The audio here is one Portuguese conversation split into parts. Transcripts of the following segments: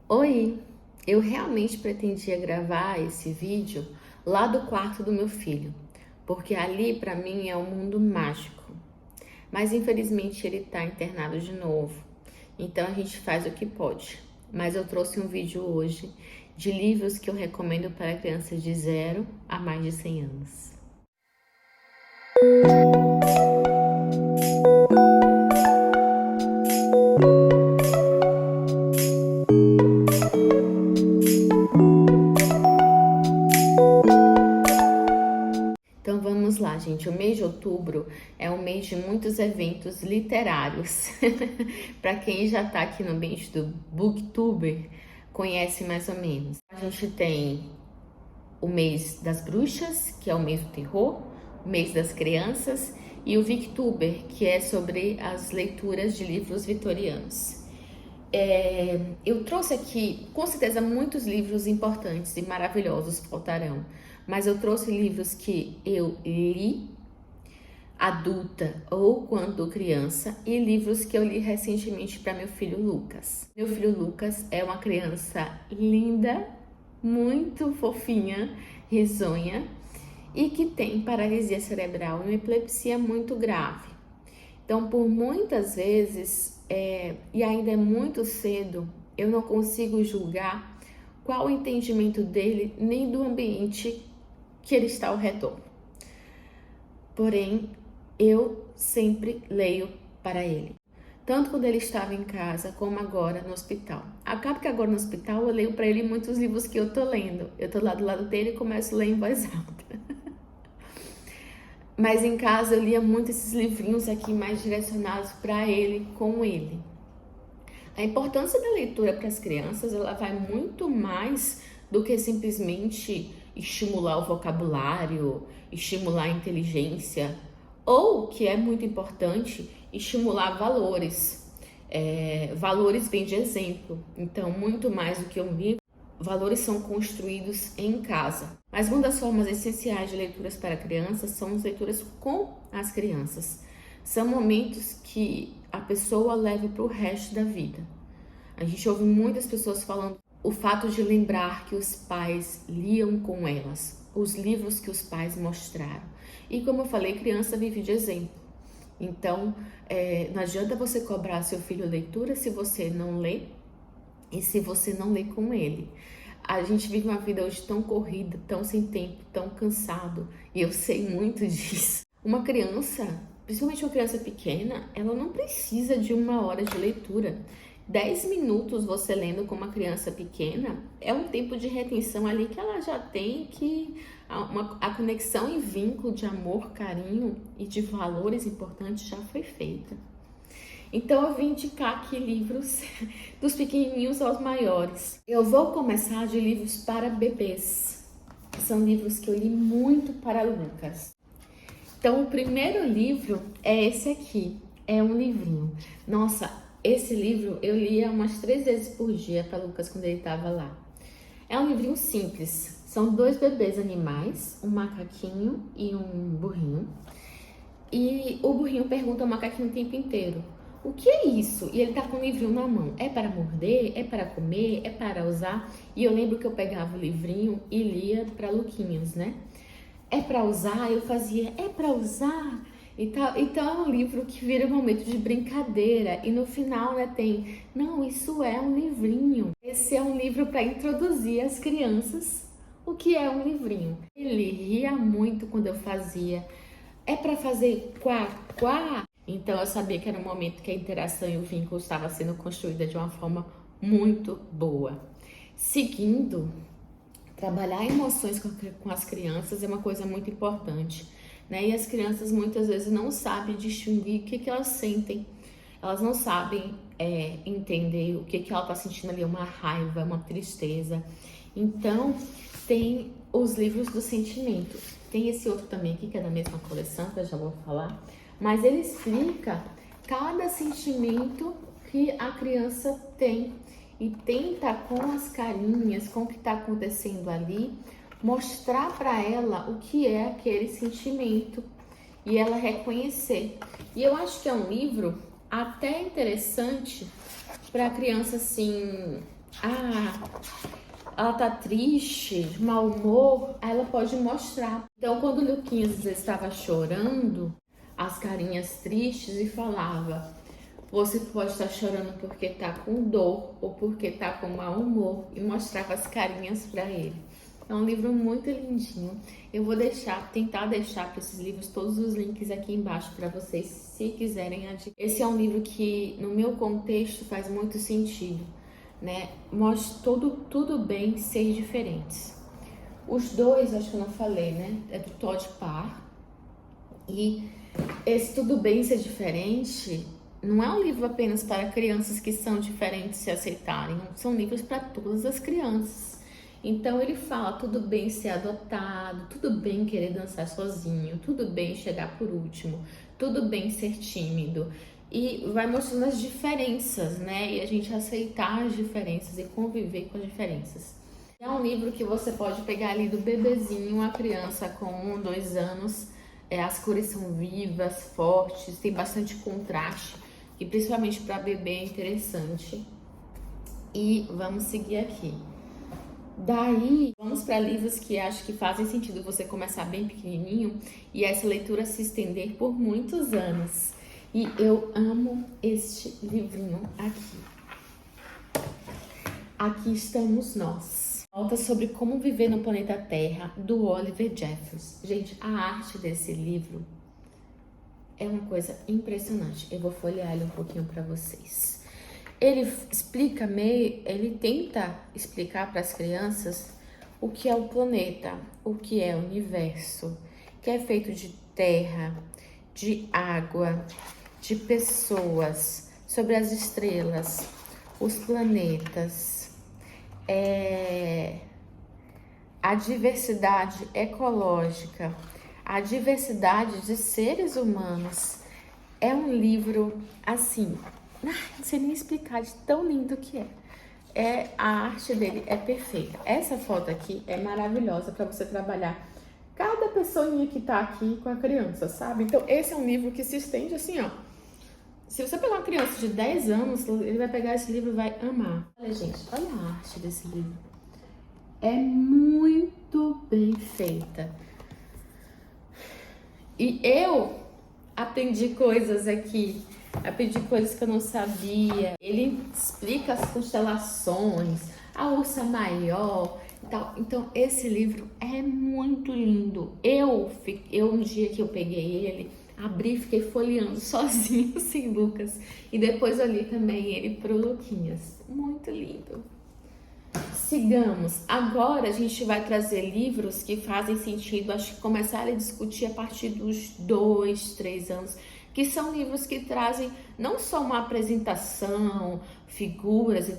Oi, eu realmente pretendia gravar esse vídeo lá do quarto do meu filho, porque ali para mim é um mundo mágico. Mas infelizmente ele está internado de novo, então a gente faz o que pode. Mas eu trouxe um vídeo hoje de livros que eu recomendo para crianças de 0 a mais de 100 anos. Então vamos lá, gente. O mês de outubro é um mês de muitos eventos literários. Para quem já está aqui no ambiente do Booktuber, conhece mais ou menos. A gente tem o mês das bruxas, que é o mês do terror, o mês das crianças, e o Victuber, que é sobre as leituras de livros vitorianos. Eu trouxe aqui, com certeza, muitos livros importantes e maravilhosos faltarão, mas eu trouxe livros que eu li adulta ou quando criança e livros que eu li recentemente para meu filho Lucas. Meu filho Lucas é uma criança linda, muito fofinha, risonha e que tem paralisia cerebral e uma epilepsia muito grave. Então, por muitas vezes, e ainda é muito cedo, eu não consigo julgar qual o entendimento dele nem do ambiente que ele está ao redor. Porém, eu sempre leio para ele. Tanto quando ele estava em casa, como agora no hospital. Acaba que agora no hospital eu leio para ele muitos livros que eu tô lendo. Eu tô lá do lado dele e começo a ler em voz alta. Mas em casa eu lia muito esses livrinhos aqui mais direcionados para ele, com ele. A importância da leitura para as crianças, ela vai muito mais do que simplesmente estimular o vocabulário, estimular a inteligência, ou, que é muito importante, estimular valores. Valores vêm de exemplo, então muito mais do que um livro, valores são construídos em casa. Mas uma das formas essenciais de leituras para crianças são as leituras com as crianças. São momentos que a pessoa leva para o resto da vida. A gente ouve muitas pessoas falando o fato de lembrar que os pais liam com elas, os livros que os pais mostraram. E como eu falei, criança vive de exemplo. Então, não adianta você cobrar seu filho leitura se você não lê e se você não lê com ele. A gente vive uma vida hoje tão corrida, tão sem tempo, tão cansado, e eu sei muito disso. Uma criança, principalmente uma criança pequena, ela não precisa de 1 hora de leitura. 10 minutos você lendo com uma criança pequena é um tempo de retenção ali que ela já tem, que a conexão e vínculo de amor, carinho e de valores importantes já foi feita. Então eu vim indicar aqui livros dos pequenininhos aos maiores. Eu vou começar de livros para bebês. São livros que eu li muito para Lucas. Então o primeiro livro é esse aqui. É um livrinho. Nossa, esse livro eu lia umas 3 vezes por dia para Lucas quando ele estava lá. É um livrinho simples. São 2 bebês animais, um macaquinho e um burrinho. E o burrinho pergunta ao macaquinho o tempo inteiro: o que é isso? E ele tá com o livrinho na mão. É para morder? É para comer? É para usar? E eu lembro que eu pegava o livrinho e lia para Luquinhas, né? É para usar? Eu fazia, é para usar? E tal. Então é um livro que vira um momento de brincadeira. E no final, né, tem, não, isso é um livrinho. Esse é um livro para introduzir as crianças o que é um livrinho. Ele ria muito quando eu fazia. É para fazer quá, quá? Então eu sabia que era um momento que a interação e o vínculo estava sendo construída de uma forma muito boa. Seguindo, trabalhar emoções com as crianças é uma coisa muito importante, né? E as crianças muitas vezes não sabem distinguir o que elas sentem. Elas não sabem entender o que ela está sentindo ali, uma raiva, uma tristeza. Então, tem os livros do sentimento. Tem esse outro também aqui, que é da mesma coleção, que eu já vou falar. Mas ele explica cada sentimento que a criança tem e tenta, com as carinhas, com o que está acontecendo ali, mostrar para ela o que é aquele sentimento e ela reconhecer. E eu acho que é um livro até interessante para a criança, assim, ela tá triste, de mau humor, aí ela pode mostrar. Então, quando o Luquinhas às vezes estava chorando, as carinhas tristes, e falava: você pode estar chorando porque tá com dor ou porque tá com mau humor, e mostrava as carinhas para ele. É um livro muito lindinho. Eu vou tentar deixar para esses livros todos os links aqui embaixo para vocês, se quiserem adquirir. Esse é um livro que, no meu contexto, faz muito sentido, né? Mostra tudo bem ser diferentes. Os dois, acho que eu não falei, né? É do Todd Parr. E esse Tudo Bem Ser Diferente não é um livro apenas para crianças que são diferentes se aceitarem. São livros para todas as crianças. Então ele fala: tudo bem ser adotado, tudo bem querer dançar sozinho, tudo bem chegar por último, tudo bem ser tímido. E vai mostrando as diferenças, né? E a gente aceitar as diferenças e conviver com as diferenças. É um livro que você pode pegar ali do bebezinho, a criança com 1, 2 anos. As cores são vivas, fortes, tem bastante contraste, e principalmente para bebê é interessante. E vamos seguir aqui. Daí, vamos para livros que acho que fazem sentido você começar bem pequenininho e essa leitura se estender por muitos anos. E eu amo este livrinho aqui. Aqui Estamos Nós. Volta sobre como viver no planeta Terra, do Oliver Jeffers. Gente, a arte desse livro é uma coisa impressionante. Eu vou folhear ele um pouquinho para vocês. Ele tenta explicar para as crianças o que é o planeta, o que é o universo, que é feito de terra, de água, de pessoas, sobre as estrelas, os planetas, a diversidade ecológica, a diversidade de seres humanos. É um livro assim, não sei nem explicar de tão lindo que é. A arte dele é perfeita. Essa foto aqui é maravilhosa para você trabalhar cada pessoinha que tá aqui com a criança, sabe? Então esse é um livro que se estende assim, ó. Se você pegar uma criança de 10 anos, ele vai pegar esse livro e vai amar. Olha, gente, olha a arte desse livro. É muito bem feita. E eu aprendi coisas aqui. Aprendi coisas que eu não sabia. Ele explica as constelações, a ursa maior e tal. Então, esse livro é muito lindo. Eu um dia que eu peguei ele, abri e fiquei folheando sozinho, sem Lucas. E depois eu li também ele pro Luquinhas. Muito lindo. Sigamos. Agora a gente vai trazer livros que fazem sentido, acho que começar a discutir a partir dos 2, 3 anos, que são livros que trazem não só uma apresentação, figuras e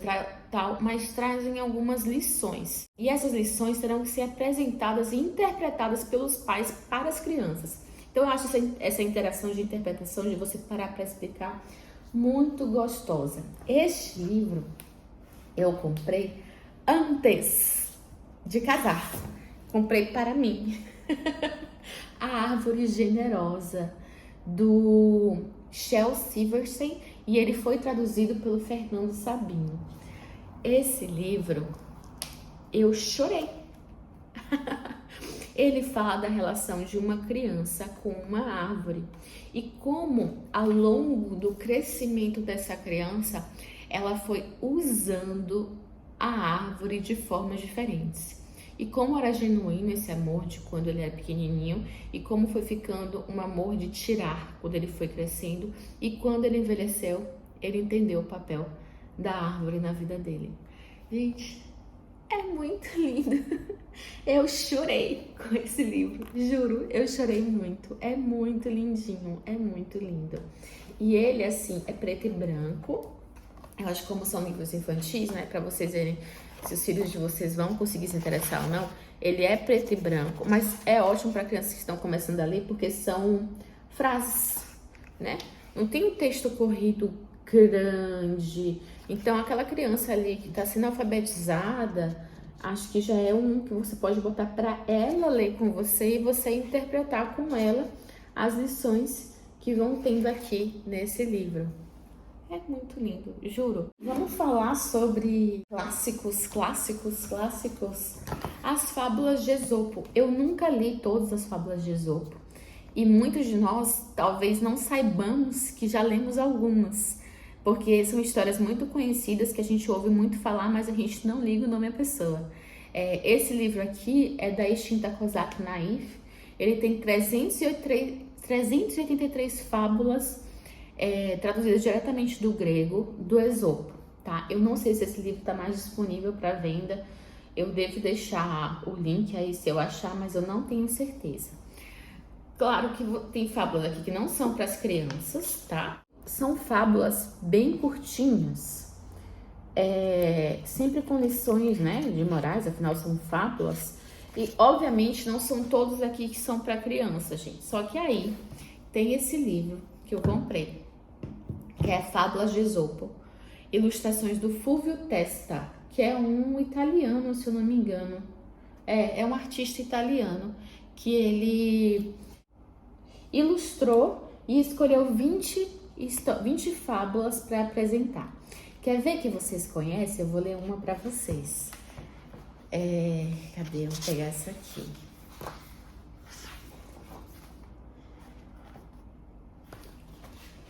tal, mas trazem algumas lições. E essas lições terão que ser apresentadas e interpretadas pelos pais para as crianças. Então eu acho essa interação de interpretação, de você parar para explicar, muito gostosa. Este livro eu comprei antes de casar. Comprei para mim. A Árvore Generosa, do Shel Silverstein, e ele foi traduzido pelo Fernando Sabino. Esse livro, eu chorei. Ele fala da relação de uma criança com uma árvore e como, ao longo do crescimento dessa criança, ela foi usando a árvore de formas diferentes. E como era genuíno esse amor de quando ele era pequenininho, e como foi ficando um amor de tirar quando ele foi crescendo, e quando ele envelheceu, ele entendeu o papel da árvore na vida dele. Gente, é muito lindo. Eu chorei com esse livro, juro, eu chorei muito. É muito lindinho, é muito lindo. E ele, assim, é preto e branco. Eu acho que como são livros infantis, né, para vocês verem se os filhos de vocês vão conseguir se interessar ou não, ele é preto e branco, mas é ótimo para crianças que estão começando a ler, porque são frases, né? Não tem um texto corrido grande. Então, aquela criança ali que está sendo alfabetizada, acho que já é um que você pode botar para ela ler com você e você interpretar com ela as lições que vão tendo aqui nesse livro. É muito lindo, juro. Vamos falar sobre clássicos. As fábulas de Esopo. Eu nunca li todas as fábulas de Esopo. E muitos de nós talvez não saibamos que já lemos algumas. Porque são histórias muito conhecidas que a gente ouve muito falar, mas a gente não liga o nome à pessoa. Esse livro aqui é da extinta Kozak Naif. Ele tem 383 fábulas traduzidas diretamente do grego, do Esopo, tá? Eu não sei se esse livro está mais disponível para venda. Eu devo deixar o link aí se eu achar, mas eu não tenho certeza. Claro que tem fábulas aqui que não são para as crianças, tá? São fábulas bem curtinhas, sempre com lições, né, de morais, afinal são fábulas. E, obviamente, não são todos aqui que são para criança, gente. Só que aí tem esse livro que eu comprei, que é Fábulas de Esopo, ilustrações do Fulvio Testa, que é um italiano, se eu não me engano. É um artista italiano que ele ilustrou e escolheu 20 fábulas para apresentar. Quer ver que vocês conhecem? Eu vou ler uma para vocês. Cadê? Eu vou pegar essa aqui.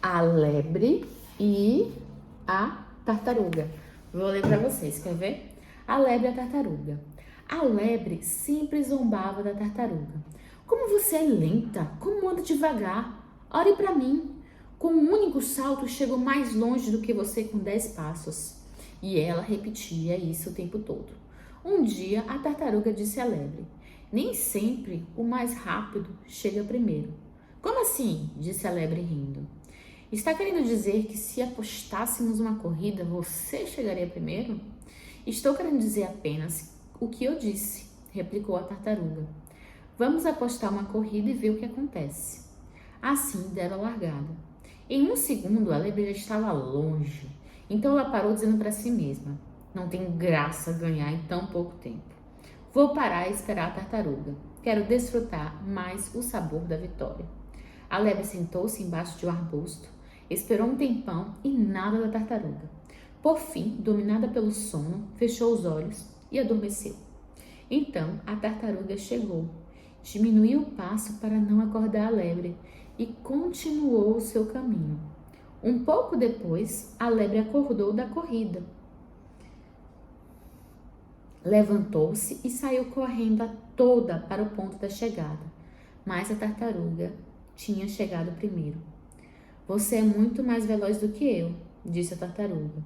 A lebre e a tartaruga. Vou ler para vocês, quer ver? A lebre e a tartaruga. A lebre sempre zombava da tartaruga. Como você é lenta, como anda devagar. Olhe para mim. Com um único salto chego mais longe do que você com 10 passos. E ela repetia isso o tempo todo. Um dia a tartaruga disse à lebre: nem sempre o mais rápido chega primeiro. Como assim? Disse a lebre rindo. Está querendo dizer que se apostássemos uma corrida, você chegaria primeiro? Estou querendo dizer apenas o que eu disse, replicou a tartaruga. Vamos apostar uma corrida e ver o que acontece. Assim deram a largada. Em um segundo, a lebre já estava longe. Então ela parou dizendo para si mesma: não tem graça ganhar em tão pouco tempo. Vou parar e esperar a tartaruga. Quero desfrutar mais o sabor da vitória. A lebre sentou-se embaixo de um arbusto, esperou um tempão e nada da tartaruga. Por fim, dominada pelo sono, fechou os olhos e adormeceu. Então a tartaruga chegou, diminuiu o passo para não acordar a lebre e continuou o seu caminho. Um pouco depois, a lebre acordou da corrida. Levantou-se e saiu correndo a toda para o ponto da chegada. Mas a tartaruga tinha chegado primeiro. Você é muito mais veloz do que eu, disse a tartaruga.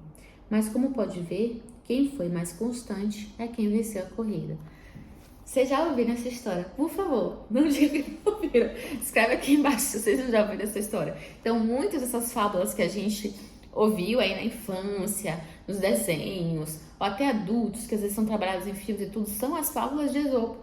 Mas como pode ver, quem foi mais constante é quem venceu a corrida. Vocês já ouviram essa história? Por favor, não diga que não ouviram. Escreve aqui embaixo se vocês já ouviram essa história. Então, muitas dessas fábulas que a gente ouviu aí na infância, nos desenhos, ou até adultos, que às vezes são trabalhados em filmes e tudo, são as fábulas de Esopo.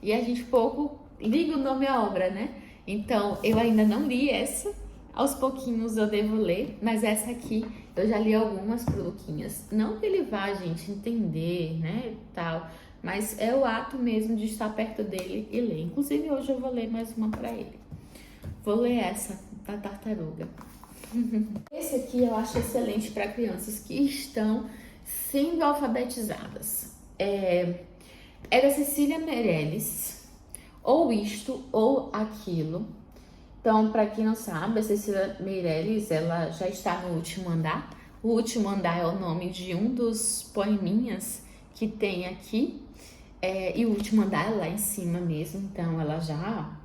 E a gente pouco liga o nome à obra, né? Então, eu ainda não li essa. Aos pouquinhos eu devo ler, mas essa aqui eu já li algumas pro Luquinhas. Não que ele vá, gente, entender, né, tal, mas é o ato mesmo de estar perto dele e ler. Inclusive, hoje eu vou ler mais uma para ele. Vou ler essa, da tartaruga. Esse aqui eu acho excelente para crianças que estão sendo alfabetizadas. É da Cecília Meirelles, ou isto ou aquilo. Então, para quem não sabe, a Cecília Meirelles, ela já está no Último Andar. O Último Andar é o nome de um dos poeminhas que tem aqui. E o Último Andar é lá em cima mesmo, então ela já,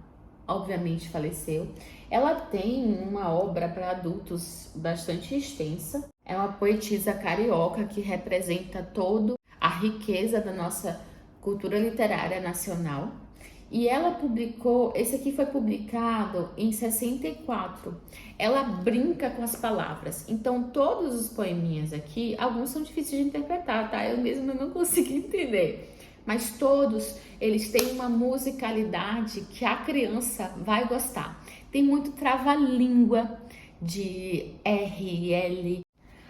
obviamente, faleceu. Ela tem uma obra para adultos bastante extensa. É uma poetisa carioca que representa toda a riqueza da nossa cultura literária nacional. E ela publicou, esse aqui foi publicado em 64. Ela brinca com as palavras. Então, todos os poeminhas aqui, alguns são difíceis de interpretar, tá? Eu mesma não consegui entender. Mas todos, eles têm uma musicalidade que a criança vai gostar. Tem muito trava-língua de R, L.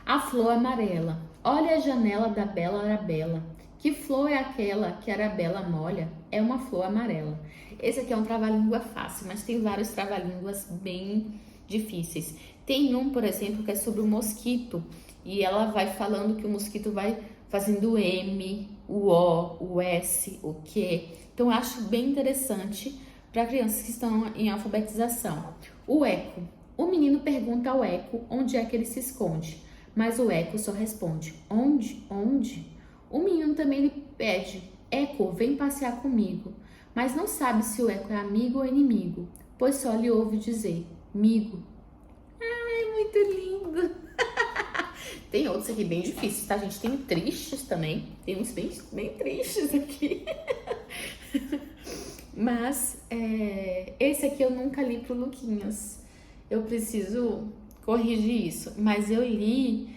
A flor amarela. Olha a janela da bela Arabella. Que flor é aquela que a Arabella molha? É uma flor amarela. Esse aqui é um trava-língua fácil, mas tem vários trava-línguas bem difíceis. Tem um, por exemplo, que é sobre o mosquito, e ela vai falando que o mosquito vai fazendo o M, o O, o S, o Q. Então, eu acho bem interessante para crianças que estão em alfabetização. O eco. O menino pergunta ao eco onde é que ele se esconde, mas o eco só responde: onde? Onde? O menino também lhe pede: Eco, vem passear comigo, mas não sabe se o eco é amigo ou inimigo, pois só lhe ouve dizer: migo. Ai, muito lindo! Tem outros aqui bem difíceis, tá, gente? Tem tristes também, tem uns bem tristes aqui. Mas esse aqui eu nunca li pro Luquinhas. Eu preciso corrigir isso. Mas eu li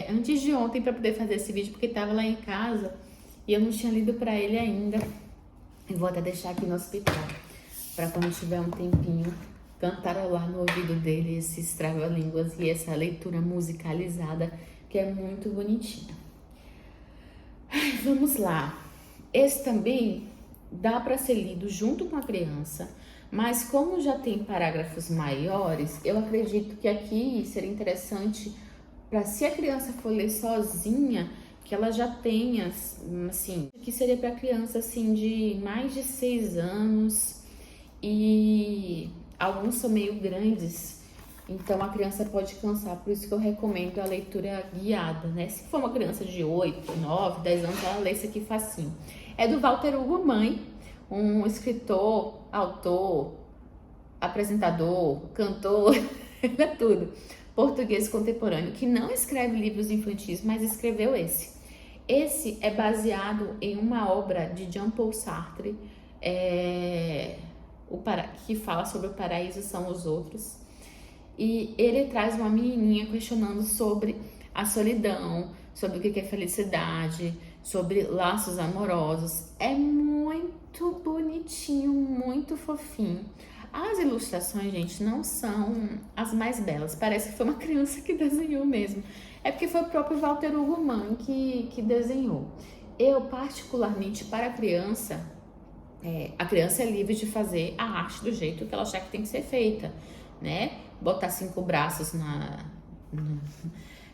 antes de ontem para poder fazer esse vídeo, porque tava lá em casa e eu não tinha lido para ele ainda. Eu vou até deixar aqui no hospital, para quando tiver um tempinho, cantarolar no ouvido dele esses trava-línguas e essa leitura musicalizada, que é muito bonitinha. Vamos lá. Esse também dá para ser lido junto com a criança, mas como já tem parágrafos maiores, eu acredito que aqui seria interessante para, se a criança for ler sozinha, que ela já tenha, assim, que seria para criança assim de mais de 6 anos, e alguns são meio grandes, então a criança pode cansar, por isso que eu recomendo a leitura guiada, né? Se for uma criança de 8, 9, 10 anos, ela lê isso aqui facinho. É do Walter Hugo Mãe, um escritor, autor, apresentador, cantor, é tudo, português contemporâneo, que não escreve livros infantis, mas escreveu esse. Esse é baseado em uma obra de Jean-Paul Sartre, que fala sobre o paraíso são os outros. E ele traz uma menininha questionando sobre a solidão, sobre o que é felicidade, sobre laços amorosos. É muito bonitinho, muito fofinho. As ilustrações, gente, não são as mais belas. Parece que foi uma criança que desenhou mesmo. É porque foi o próprio Walter Hugo Mãe que desenhou. Eu, particularmente, para a criança é livre de fazer a arte do jeito que ela achar que tem que ser feita, né? Botar 5 braços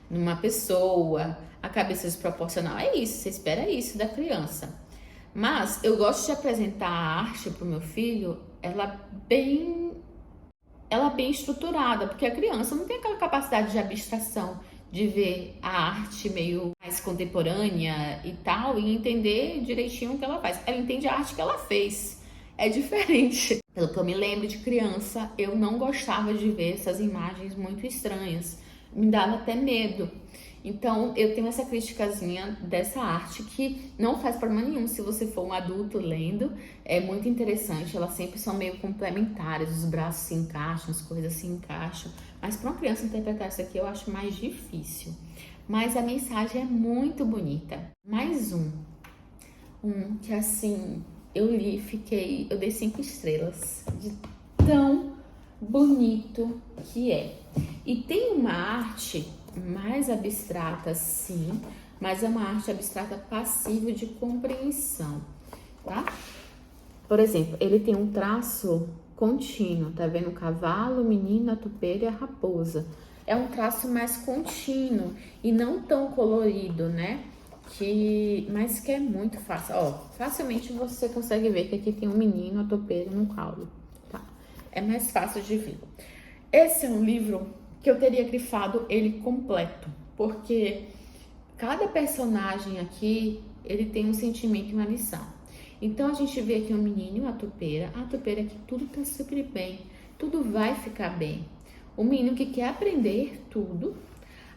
numa pessoa, a cabeça desproporcional. É isso, você espera isso da criança. Mas eu gosto de apresentar a arte para o meu filho, ela bem estruturada, porque a criança não tem aquela capacidade de abstração, de ver a arte meio mais contemporânea e tal, e entender direitinho o que ela faz. Ela entende a arte que ela fez. É diferente. Pelo que eu me lembro de criança, eu não gostava de ver essas imagens muito estranhas. Me dava até medo. Então, eu tenho essa criticazinha dessa arte que não faz problema nenhum se você for um adulto lendo. É muito interessante, elas sempre são meio complementares, os braços se encaixam, as coisas se encaixam. Mas para uma criança interpretar isso aqui eu acho mais difícil. Mas a mensagem é muito bonita. Mais um que assim, eu li, eu dei 5 estrelas, de tão bonito que é. E tem uma arte mais abstrata, sim, mas é uma arte abstrata passível de compreensão, tá? Por exemplo, ele tem um traço contínuo, tá vendo? O cavalo, o menino, a topeira e a raposa. É um traço mais contínuo e não tão colorido, né? Mas que é muito fácil. Ó, facilmente você consegue ver que aqui tem um menino, a topeira e um caule, tá? É mais fácil de ver. Esse é um livro que eu teria grifado ele completo, porque cada personagem aqui, ele tem um sentimento e uma lição. Então, a gente vê aqui um menino, a topeira que tudo tá super bem, tudo vai ficar bem. O menino que quer aprender tudo,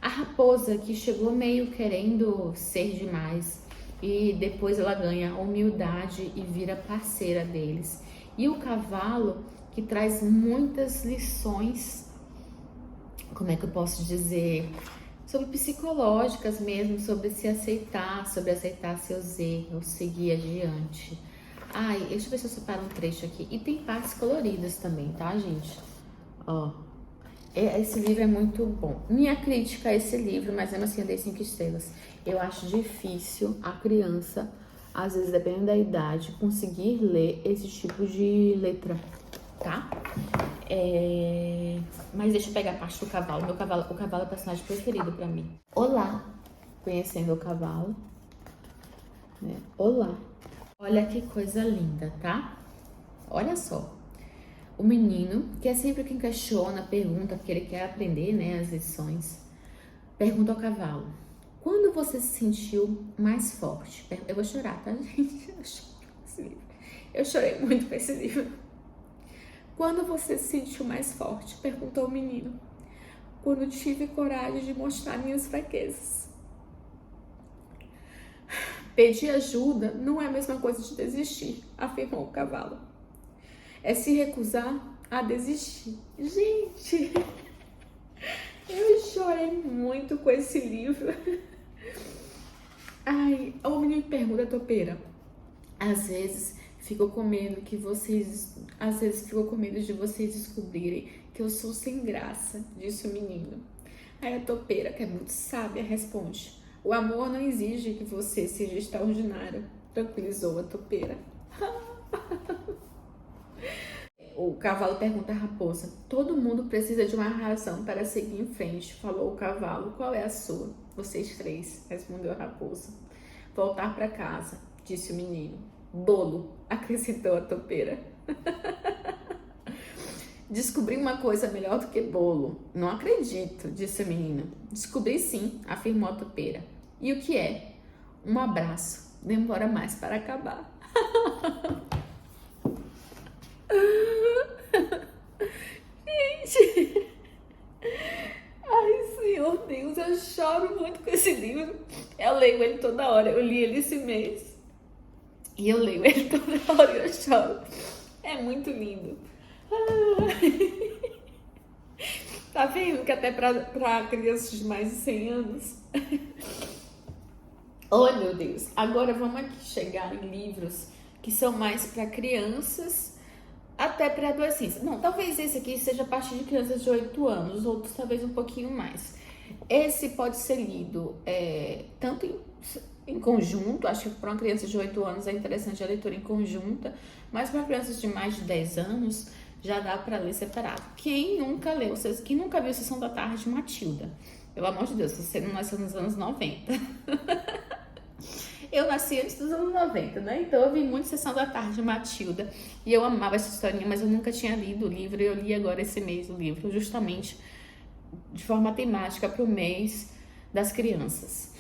a raposa que chegou meio querendo ser demais e depois ela ganha humildade e vira parceira deles. E o cavalo que traz muitas lições, como é que eu posso dizer, sobre psicológicas mesmo, sobre se aceitar, sobre aceitar seus erros, seguir adiante. Ai, deixa eu ver se eu separo um trecho aqui. E tem partes coloridas também, tá, gente? Ó, esse livro é muito bom. Minha crítica a esse livro, mas mesmo assim eu dei 5 estrelas. Eu acho difícil a criança, às vezes dependendo da idade, conseguir ler esse tipo de letra, tá? Mas deixa eu pegar a parte do cavalo. O cavalo é o personagem preferido pra mim. Olá, conhecendo o cavalo. Né? Olá. Olha que coisa linda, tá? Olha só. O menino, que é sempre quem questiona, pergunta, porque ele quer aprender, né, as lições, pergunta ao cavalo: quando você se sentiu mais forte? Eu vou chorar, tá, gente? Eu chorei muito com esse livro. Quando você se sentiu mais forte? Perguntou o menino. Quando tive coragem de mostrar minhas fraquezas. Pedir ajuda não é a mesma coisa de desistir, afirmou o cavalo. É se recusar a desistir. Gente, eu chorei muito com esse livro. Ai, o menino pergunta, topeira. Às vezes fico com medo de vocês descobrirem que eu sou sem graça, disse o menino. Aí a topeira, que é muito sábia, responde: o amor não exige que você seja extraordinário, tranquilizou a topeira. O cavalo pergunta à raposa: todo mundo precisa de uma razão para seguir em frente, falou o cavalo. Qual é a sua? Vocês três, respondeu a raposa. Voltar para casa, disse o menino. Bolo, acrescentou a topeira. Descobri uma coisa melhor do que bolo. Não acredito, disse a menina. Descobri sim, afirmou a topeira. E o que é? Um abraço. Demora mais para acabar. Gente, ai, Senhor Deus, eu choro muito com esse livro. Eu leio ele toda hora. Eu li ele esse mês. E eu leio ele toda hora e eu choro. É muito lindo. Tá vendo que até pra crianças de mais de 100 anos? Oh, meu Deus. Agora vamos aqui chegar em livros que são mais para crianças até pré-adolescência. Não, talvez esse aqui seja a partir de crianças de 8 anos, outros talvez um pouquinho mais. Esse pode ser lido tanto em conjunto, acho que para uma criança de 8 anos é interessante a leitura em conjunta, mas para crianças de mais de 10 anos já dá para ler separado. Quem nunca viu Sessão da Tarde de Matilda? Pelo amor de Deus, você não nasceu nos anos 90. Eu nasci antes dos anos 90, né? Então eu vi muito Sessão da Tarde de Matilda e eu amava essa historinha, mas eu nunca tinha lido o livro. Eu li agora esse mês o livro, justamente de forma temática para o mês das crianças.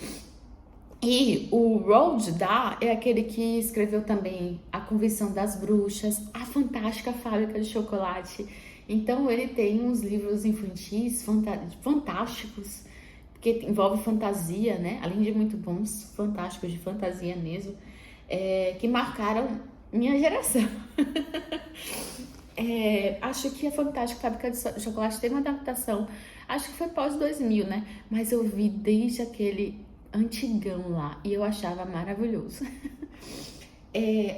E o Roald Dahl é aquele que escreveu também A Convenção das Bruxas, A Fantástica Fábrica de Chocolate. Então ele tem uns livros infantis fantásticos, que envolve fantasia, né? Além de muito bons, fantásticos de fantasia mesmo, que marcaram minha geração. Acho que a Fantástica Fábrica de Chocolate tem uma adaptação, acho que foi pós-2000, né? Mas eu vi desde aquele antigão lá e eu achava maravilhoso.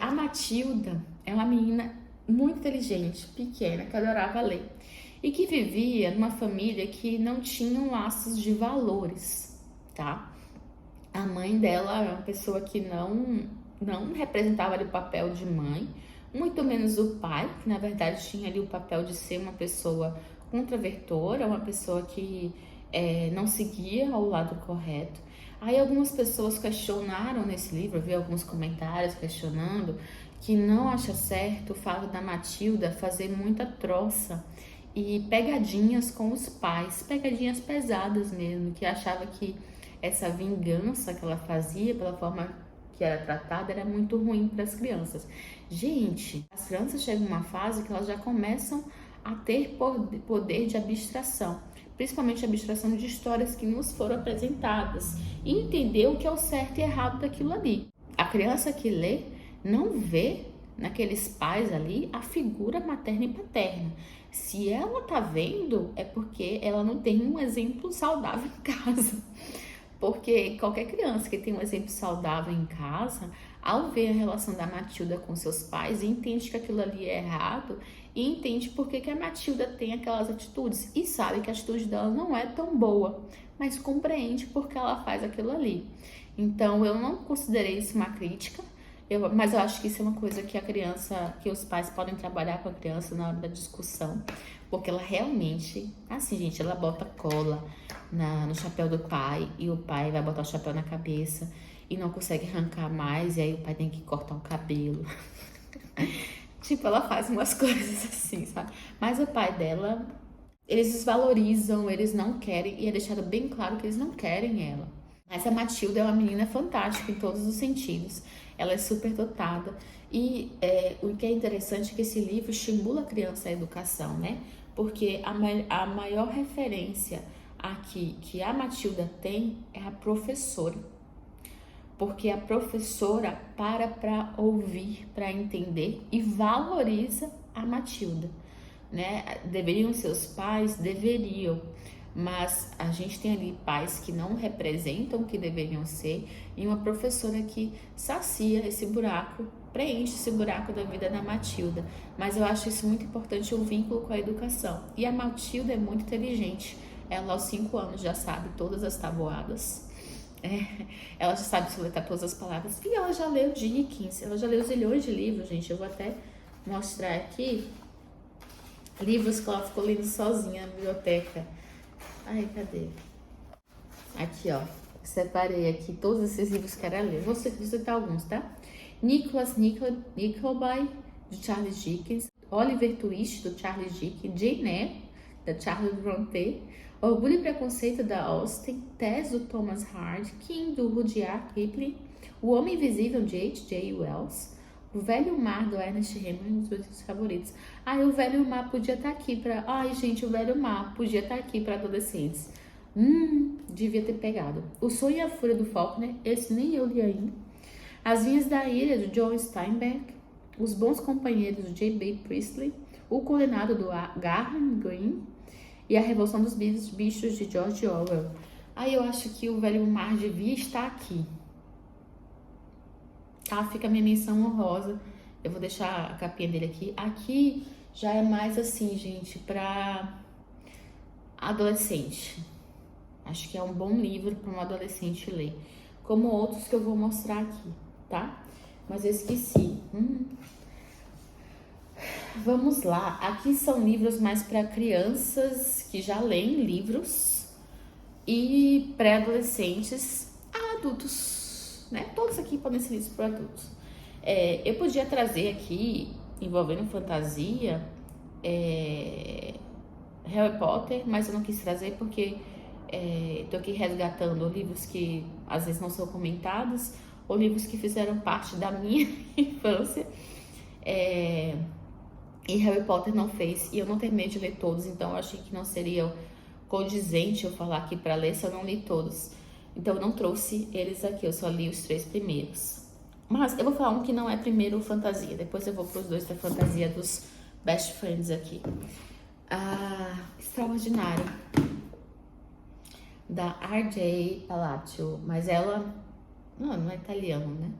A Matilda é uma menina muito inteligente, pequena, que adorava ler e que vivia numa família que não tinha laços de valores, tá? A mãe dela era uma pessoa que não representava ali o papel de mãe, muito menos o pai, que na verdade tinha ali o papel de ser uma pessoa contraventora, uma pessoa que não seguia ao lado correto. Aí algumas pessoas questionaram nesse livro, eu vi alguns comentários questionando que não acha certo o fato da Matilda fazer muita troça e pegadinhas com os pais, pegadinhas pesadas mesmo, que achava que essa vingança que ela fazia pela forma que era tratada era muito ruim para as crianças. Gente, as crianças chegam numa fase que elas já começam a ter poder de abstração, principalmente a abstração de histórias que nos foram apresentadas e entender o que é o certo e errado daquilo ali. A criança que lê não vê naqueles pais ali a figura materna e paterna. Se ela tá vendo, é porque ela não tem um exemplo saudável em casa. Porque qualquer criança que tem um exemplo saudável em casa, ao ver a relação da Matilda com seus pais, entende que aquilo ali é errado e entende por que a Matilda tem aquelas atitudes e sabe que a atitude dela não é tão boa, mas compreende porque ela faz aquilo ali. Então, eu não considerei isso uma crítica, mas eu acho que isso é uma coisa que os pais podem trabalhar com a criança na hora da discussão, porque ela realmente, assim, gente, ela bota cola no chapéu do pai e o pai vai botar o chapéu na cabeça e não consegue arrancar mais, e aí o pai tem que cortar o cabelo. Tipo, ela faz umas coisas assim, sabe? Mas o pai dela, eles desvalorizam, eles não querem, e é deixado bem claro que eles não querem ela. Mas a Matilda é uma menina fantástica em todos os sentidos. Ela é super dotada. E o que é interessante é que esse livro estimula a criança à educação, né? Porque a maior referência aqui que a Matilda tem é a professora. Porque a professora para ouvir, para entender e valoriza a Matilda, né? Deveriam ser os pais? Deveriam. Mas a gente tem ali pais que não representam o que deveriam ser e uma professora que sacia esse buraco, preenche esse buraco da vida da Matilda. Mas eu acho isso muito importante, o vínculo com a educação. E a Matilda é muito inteligente. Ela aos 5 anos já sabe todas as tabuadas. Ela já sabe soletrar todas as palavras. E ela já leu Dickens, ela já leu zilhões de livros, gente. Eu vou até mostrar aqui livros que ela ficou lendo sozinha na biblioteca. Ai, cadê? Aqui, ó. Separei aqui todos esses livros que ela leu. Vou citar alguns, tá? Nicholas Nickleby, de Charles Dickens. Oliver Twist, do Charles Dickens. Jane Eyre, da Charlotte Brontë. Orgulho e Preconceito, da Austen. Tess, do Thomas Hardy. King, do Rudyard Kipling. O Homem Invisível, de H.G. Wells. O Velho Mar, do Ernest Hemingway, um dos meus favoritos. Ai, o Velho Mar podia estar aqui pra... Ai, gente, o Velho Mar podia estar aqui para adolescentes. Devia ter pegado. O Sonho e a Fúria, do Faulkner. Esse nem eu li ainda. As Vinhas da Ira, do John Steinbeck. Os Bons Companheiros, do J.B. Priestley. O Condenado, do Graham Greene. E A Revolução dos Bichos, de George Orwell. Aí eu acho que o Velho Mar devia estar aqui. Tá? Fica a minha menção honrosa. Eu vou deixar a capinha dele aqui. Aqui já é mais assim, gente, para adolescente. Acho que é um bom livro para um adolescente ler. Como outros que eu vou mostrar aqui, tá? Mas eu esqueci. Vamos lá. Aqui são livros mais para crianças que já leem livros e pré-adolescentes a adultos, né? Todos aqui podem ser livros para adultos. Eu podia trazer aqui, envolvendo fantasia, Harry Potter, mas eu não quis trazer porque tô aqui resgatando livros que às vezes não são comentados ou livros que fizeram parte da minha infância. E Harry Potter não fez, e eu não terminei de ler todos, então eu achei que não seria condizente eu falar aqui para ler se eu não li todos. Então eu não trouxe eles aqui, eu só li os 3 primeiros. Mas eu vou falar um que não é primeiro fantasia, depois eu vou para os 2 da fantasia dos Best Friends aqui. Extraordinário, da R.J. Palacio, mas ela não é italiano, né?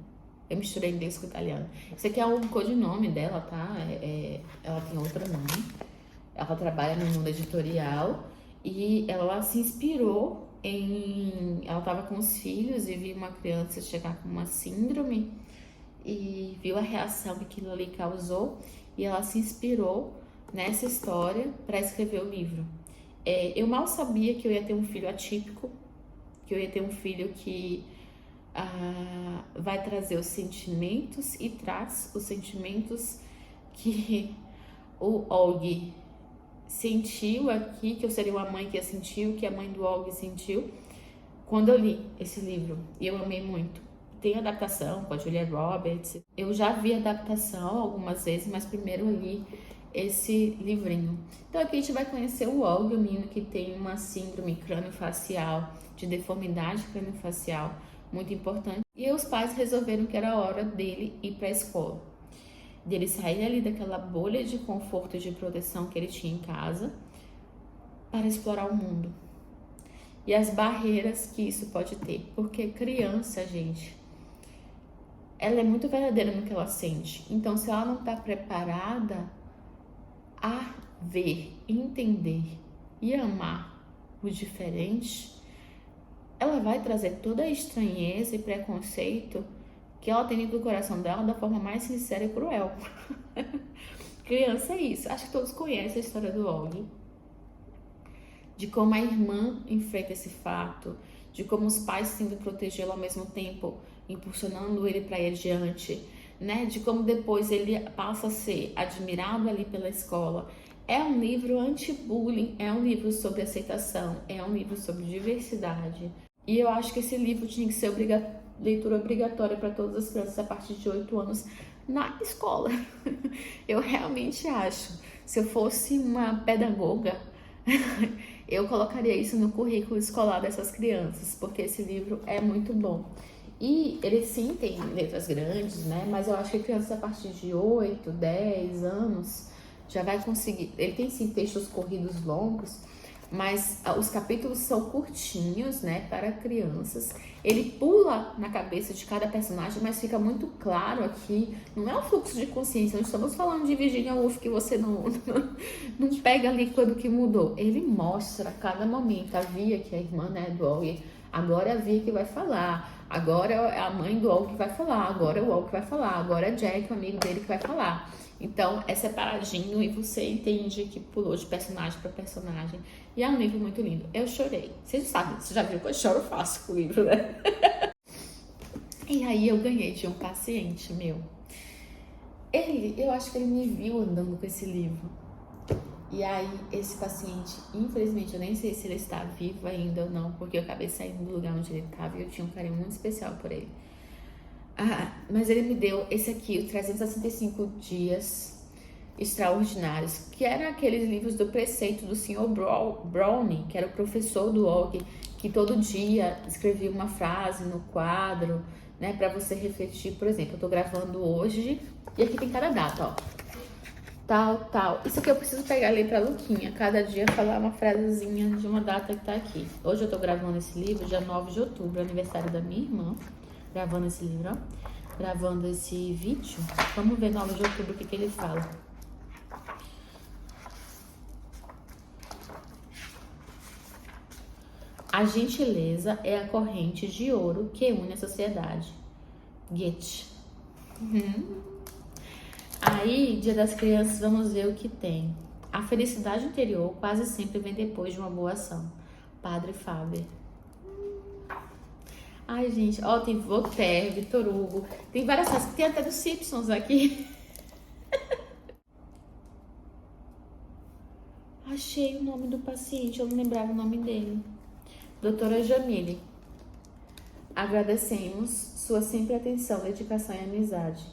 Eu misturei inglês com italiano. Esse aqui é o codinome dela, tá? Ela tem outro nome. Ela trabalha no mundo editorial e ela se inspirou em... Ela tava com os filhos e viu uma criança chegar com uma síndrome e viu a reação que aquilo ali causou e ela se inspirou nessa história para escrever o livro. Eu mal sabia que eu ia ter um filho atípico, que eu ia ter um filho que vai trazer os sentimentos e traz os sentimentos que o Og sentiu aqui, que eu seria uma mãe que ia sentir, o que a mãe do Og sentiu quando eu li esse livro, e eu amei muito. Tem adaptação com a Julia Roberts, eu já vi adaptação algumas vezes, mas primeiro eu li esse livrinho. Então aqui a gente vai conhecer o Og, o menino que tem uma síndrome crâniofacial, de deformidade crâniofacial, muito importante. E os pais resolveram que era hora dele ir para a escola. Dele sair ali daquela bolha de conforto e de proteção que ele tinha em casa para explorar o mundo. E as barreiras que isso pode ter. Porque criança, gente, ela é muito verdadeira no que ela sente. Então, se ela não está preparada a ver, entender e amar o diferente, ela vai trazer toda a estranheza e preconceito que ela tem dentro do coração dela da forma mais sincera e cruel. criança é isso. Acho que todos conhecem a história do Og, de como a irmã enfrenta esse fato, de como os pais tentam protegê-lo ao mesmo tempo, impulsionando ele para ir adiante, né? De como depois ele passa a ser admirado ali pela escola. É um livro anti-bullying, é um livro sobre aceitação, é um livro sobre diversidade. E eu acho que esse livro tinha que ser leitura obrigatória para todas as crianças a partir de 8 anos na escola. Eu realmente acho. Se eu fosse uma pedagoga, eu colocaria isso no currículo escolar dessas crianças, porque esse livro é muito bom. E ele sim tem letras grandes, né? Mas eu acho que crianças a partir de 8, 10 anos já vai conseguir. Ele tem sim textos corridos longos, mas os capítulos são curtinhos, né, para crianças. Ele pula na cabeça de cada personagem, mas fica muito claro aqui, não é um fluxo de consciência, não estamos falando de Virginia Woolf que você não pega ali quando que mudou. Ele mostra a cada momento a Via, que é a irmã, né, do Og, agora é a Via que vai falar, agora é a mãe do Og que vai falar, agora é o Og que vai falar, agora é Jack, o amigo dele, que vai falar. Então, é separadinho e você entende que pulou de personagem para personagem. E é um livro muito lindo. Eu chorei. Vocês sabem, você já viu que eu choro fácil com o livro, né? E aí eu ganhei de um paciente meu. Eu acho que ele me viu andando com esse livro. E aí, esse paciente, infelizmente, eu nem sei se ele está vivo ainda ou não, porque eu acabei saindo do lugar onde ele estava e eu tinha um carinho muito especial por ele. Mas ele me deu esse aqui, o 365 Dias Extraordinários, que eram aqueles livros do preceito do Sr. Browning, que era o professor do Og, que todo dia escrevia uma frase no quadro, né, para você refletir. Por exemplo, eu tô gravando hoje e aqui tem cada data, ó. Tal. Isso aqui eu preciso pegar ali pra Luquinha, cada dia falar uma frasezinha de uma data que tá aqui. Hoje eu tô gravando esse livro, dia 9 de outubro, aniversário da minha irmã. Gravando esse livro, ó. Gravando esse vídeo. Vamos ver 9 de outubro o que ele fala. A gentileza é a corrente de ouro que une a sociedade. Goethe. Aí, Dia das Crianças, vamos ver o que tem. A felicidade interior quase sempre vem depois de uma boa ação. Padre Faber. Ai, gente, ó, tem Voltaire, Victor Hugo, tem várias coisas, tem até dos Simpsons aqui. Achei o nome do paciente, eu não lembrava o nome dele. Doutora Jamile. Agradecemos sua sempre atenção, dedicação e amizade.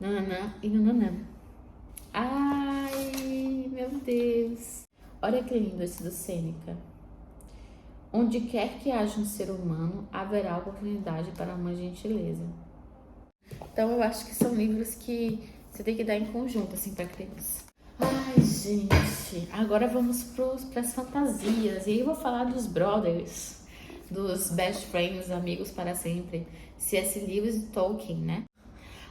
Nananã e nananã. Ai, meu Deus. Olha que lindo esse do Sêneca. Onde quer que haja um ser humano, haverá oportunidade para uma gentileza. Então, eu acho que são livros que você tem que dar em conjunto, assim, para criança. Ai, gente. Agora vamos para as fantasias. E aí eu vou falar dos brothers, dos best friends, amigos para sempre. C.S. Lewis e Tolkien, né?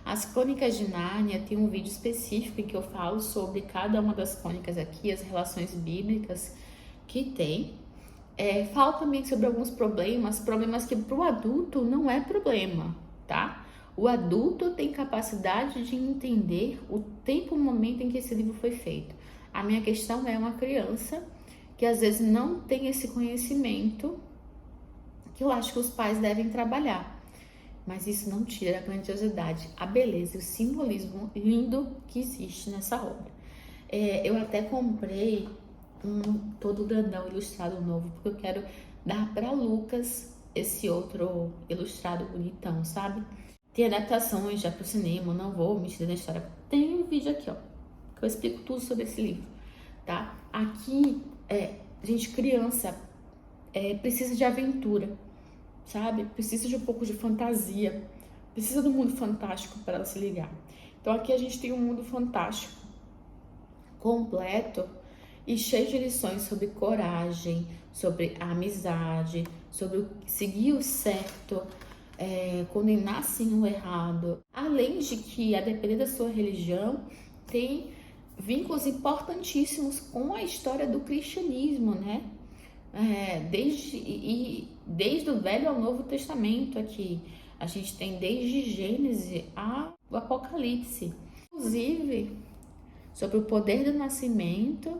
As Crônicas de Nárnia tem um vídeo específico em que eu falo sobre cada uma das crônicas aqui, as relações bíblicas que tem. Falo também sobre alguns problemas que para o adulto não é problema, tá? O adulto tem capacidade de entender o tempo, o momento em que esse livro foi feito. A minha questão é uma criança que às vezes não tem esse conhecimento, que eu acho que os pais devem trabalhar. Mas isso não tira a grandiosidade, a beleza e o simbolismo lindo que existe nessa obra. Eu até comprei todo grandão ilustrado novo, porque eu quero dar para Lucas esse outro ilustrado bonitão, sabe? Tem adaptações já pro cinema, não vou me estender na história. Tem um vídeo aqui, ó, que eu explico tudo sobre esse livro, tá? Aqui, gente, criança precisa de aventura, sabe? Precisa de um pouco de fantasia, precisa do mundo fantástico para ela se ligar. Então aqui a gente tem um mundo fantástico, completo, e cheio de lições sobre coragem, sobre a amizade, sobre seguir o certo, condenar sim o errado. Além de que, a depender da sua religião, tem vínculos importantíssimos com a história do cristianismo, né? Desde o Velho ao Novo Testamento aqui. A gente tem desde Gênesis ao Apocalipse. inclusive sobre o poder do nascimento,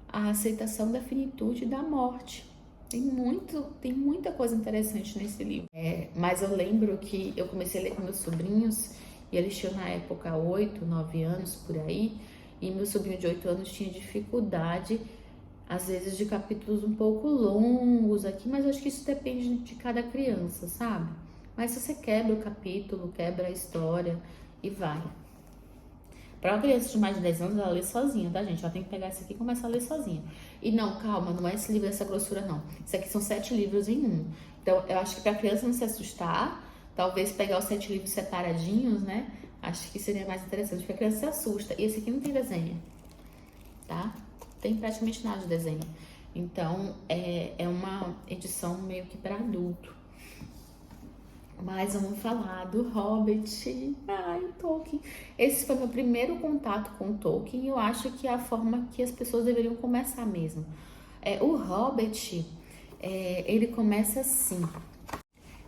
a aceitação da finitude e da morte. Tem muita coisa interessante nesse livro. Mas eu lembro que eu comecei a ler com meus sobrinhos, e eles tinham na época 8, 9 anos, por aí, e meu sobrinho de 8 anos tinha dificuldade, às vezes, de capítulos um pouco longos aqui, mas eu acho que isso depende de cada criança, sabe? Mas se você quebra o capítulo, quebra a história e vai. Para uma criança de mais de 10 anos, ela lê sozinha, tá, gente? Ela tem que pegar isso aqui e começar a ler sozinha. E não, calma, não é esse livro dessa grossura, não. Isso aqui são 7 livros em um. Então, eu acho que pra criança não se assustar, talvez pegar os 7 livros separadinhos, né? Acho que seria mais interessante, porque a criança se assusta. E esse aqui não tem desenho, tá? Tem praticamente nada de desenho. Então, é uma edição meio que para adulto. Mas vamos falar do Hobbit. Ai, Tolkien. Esse foi meu primeiro contato com Tolkien e eu acho que é a forma que as pessoas deveriam começar mesmo. O Hobbit, ele começa assim.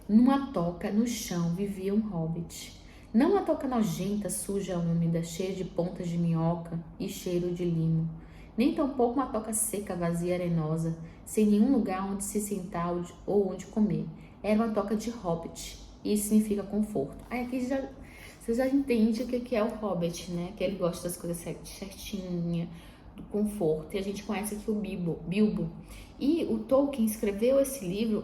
Numa toca no chão vivia um hobbit. Não uma toca nojenta, suja, úmida, cheia de pontas de minhoca e cheiro de limo. Nem tampouco uma toca seca, vazia, arenosa, sem nenhum lugar onde se sentar ou onde comer. Era uma toca de hobbit. E isso significa conforto. Aí aqui você já entende o que é o Hobbit, né? Que ele gosta das coisas certinhas, do conforto. E a gente conhece aqui o Bilbo. E o Tolkien escreveu esse livro.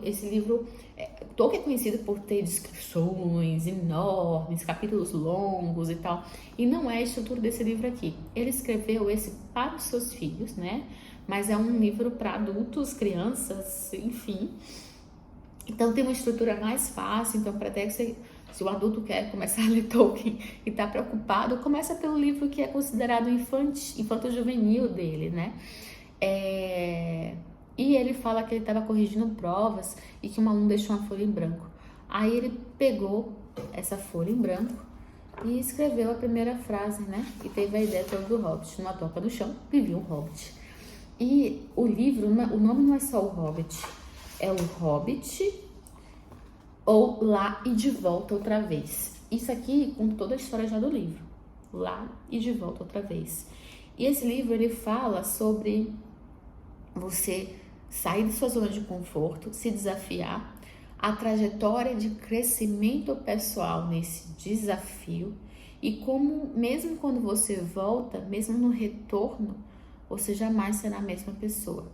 Tolkien é conhecido por ter descrições enormes, capítulos longos e tal. E não é a estrutura desse livro aqui. Ele escreveu esse para os seus filhos, né? Mas é um livro para adultos, crianças, enfim. Então tem uma estrutura mais fácil, então para até que se o adulto quer começar a ler Tolkien e está preocupado, começa pelo livro que é considerado infanto-juvenil dele, né? E ele fala que ele estava corrigindo provas e que um aluno deixou uma folha em branco. Aí ele pegou essa folha em branco e escreveu a primeira frase, né? E teve a ideia toda do Hobbit. Numa toca no chão, vivia um Hobbit. E o livro, o nome não é só o Hobbit. É o Hobbit ou Lá e de Volta Outra Vez. Isso aqui com toda a história já do livro. Lá e de Volta Outra Vez. E esse livro, ele fala sobre você sair de sua zona de conforto, se desafiar, a trajetória de crescimento pessoal nesse desafio e como, mesmo quando você volta, mesmo no retorno, você jamais será a mesma pessoa.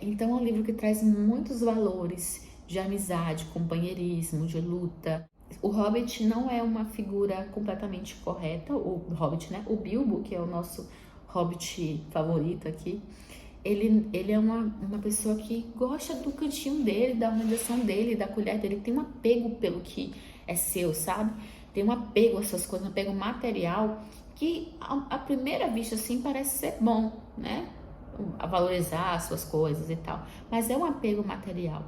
Então é um livro que traz muitos valores de amizade, companheirismo, de luta. O Hobbit não é uma figura completamente correta, o Hobbit, né? O Bilbo, que é o nosso Hobbit favorito aqui, ele é uma pessoa que gosta do cantinho dele, da organização dele, da colher dele, tem um apego pelo que é seu, sabe? Tem um apego às suas coisas, um apego material, que à primeira vista, assim, parece ser bom, né? A valorizar as suas coisas e tal, mas é um apego material.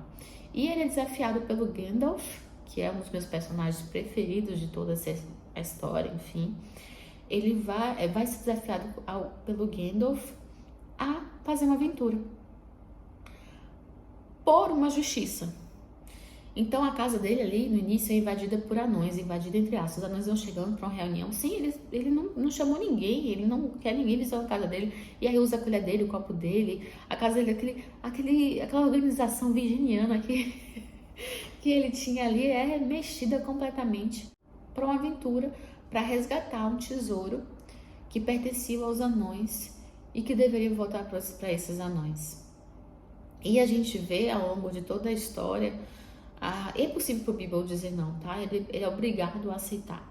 E ele é desafiado pelo Gandalf, que é um dos meus personagens preferidos de toda essa história, enfim. Ele vai ser desafiado pelo Gandalf a fazer uma aventura por uma justiça. Então a casa dele ali no início é invadida por anões, invadida entre aspas. Os anões vão chegando para uma reunião. Sim, ele não chamou ninguém, ele não quer ninguém visitar a casa dele. E aí usa a colher dele, o copo dele, a casa dele, aquela organização virginiana que ele tinha ali é mexida completamente para uma aventura, para resgatar um tesouro que pertencia aos anões e que deveria voltar para esses anões. E a gente vê ao longo de toda a história. É impossível para o Bilbo dizer não, tá? Ele é obrigado a aceitar.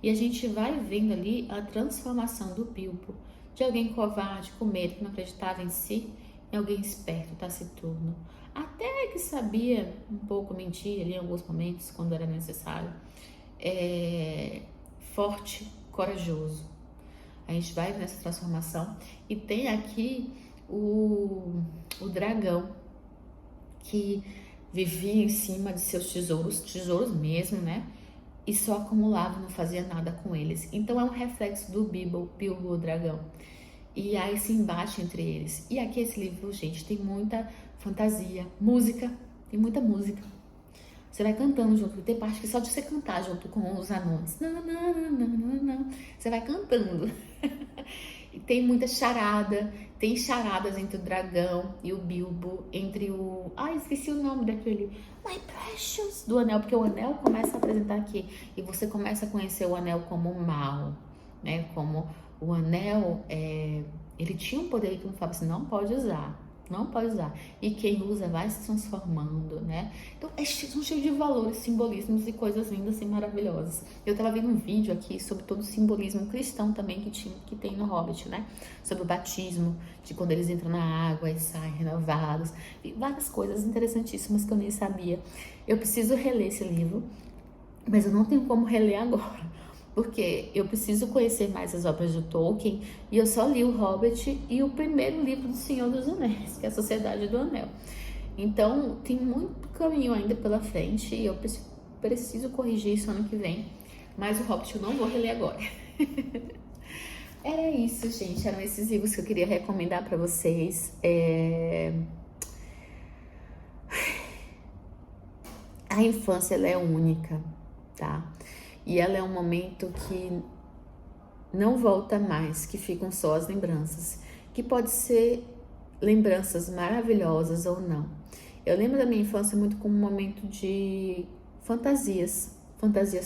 E a gente vai vendo ali a transformação do Bilbo, de alguém covarde, com medo, que não acreditava em si, em alguém esperto, taciturno, até que sabia um pouco mentir ali em alguns momentos, quando era necessário, forte, corajoso. A gente vai nessa transformação e tem aqui o dragão, que vivia em cima de seus tesouros mesmo, né? E só acumulava, não fazia nada com eles. Então é um reflexo do Bilbo, o dragão. E há esse embate entre eles. E aqui esse livro, gente, tem muita fantasia, música, tem muita música. Você vai cantando junto. Tem parte que só de você cantar junto com os anões. Não, não, não, não, não, não. Você vai cantando. E tem muita charada. Tem charadas entre o dragão e o Bilbo. Entre o... Ai, esqueci o nome daquele... My Precious. Do anel. Porque o anel começa a apresentar aqui. E você começa a conhecer o anel como mal. Né? Como o anel... Ele tinha um poder que não falava assim, não pode usar. Não pode usar. E quem usa vai se transformando, né? Então, são cheios de valores, simbolismos e coisas lindas e maravilhosas. Eu tava vendo um vídeo aqui sobre todo o simbolismo cristão também que tem no Hobbit, né? Sobre o batismo, de quando eles entram na água e saem renovados. E várias coisas interessantíssimas que eu nem sabia. Eu preciso reler esse livro, mas eu não tenho como reler agora. Porque eu preciso conhecer mais as obras de Tolkien e eu só li o Hobbit e o primeiro livro do Senhor dos Anéis, que é a Sociedade do Anel. Então, tem muito caminho ainda pela frente e eu preciso corrigir isso ano que vem. Mas o Hobbit eu não vou reler agora. Era isso, gente. Eram esses livros que eu queria recomendar para vocês. A infância, ela é única, tá? E ela é um momento que não volta mais, que ficam só as lembranças, que pode ser lembranças maravilhosas ou não. Eu lembro da minha infância muito como um momento de fantasias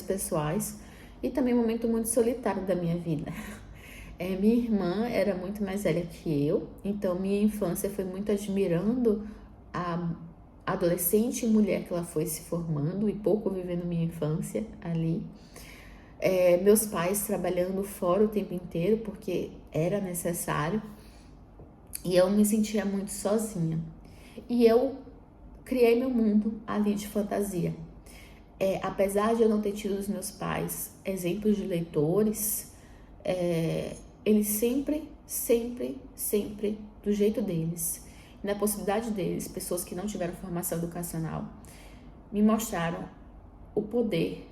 pessoais e também um momento muito solitário da minha vida. Minha irmã era muito mais velha que eu, então minha infância foi muito admirando a adolescente e mulher que ela foi se formando e pouco vivendo minha infância ali. Meus pais trabalhando fora o tempo inteiro porque era necessário e eu me sentia muito sozinha. E eu criei meu mundo ali de fantasia. Apesar de eu não ter tido dos meus pais exemplos de leitores, eles sempre, do jeito deles, na possibilidade deles, pessoas que não tiveram formação educacional, me mostraram o poder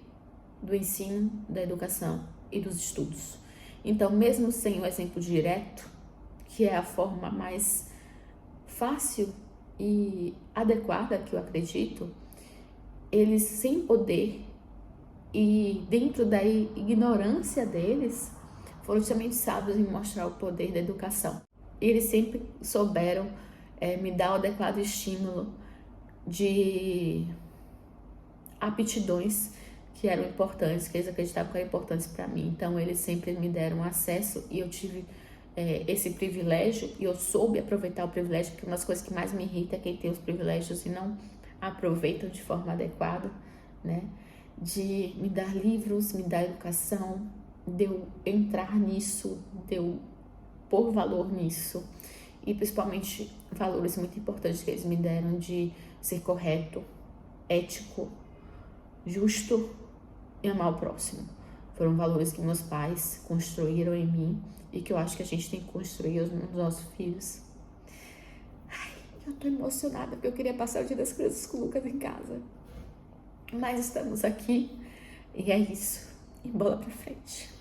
do ensino, da educação e dos estudos. Então, mesmo sem o exemplo direto, que é a forma mais fácil e adequada que eu acredito, eles sem poder e dentro da ignorância deles, foram justamente sábios em mostrar o poder da educação. Eles sempre souberam me dar o adequado estímulo de aptidões que eram importantes, que eles acreditavam que eram importantes para mim. Então, eles sempre me deram acesso e eu tive esse privilégio e eu soube aproveitar o privilégio, porque uma das coisas que mais me irrita é quem tem os privilégios e não aproveitam de forma adequada, né? De me dar livros, me dar educação, de eu entrar nisso, de eu pôr valor nisso. E principalmente valores muito importantes que eles me deram de ser correto, ético, justo e amar o próximo. Foram valores que meus pais construíram em mim e que eu acho que a gente tem que construir nos nossos filhos. Ai, eu tô emocionada porque eu queria passar o dia das crianças com o Lucas em casa. Mas estamos aqui e é isso. E bola pra frente.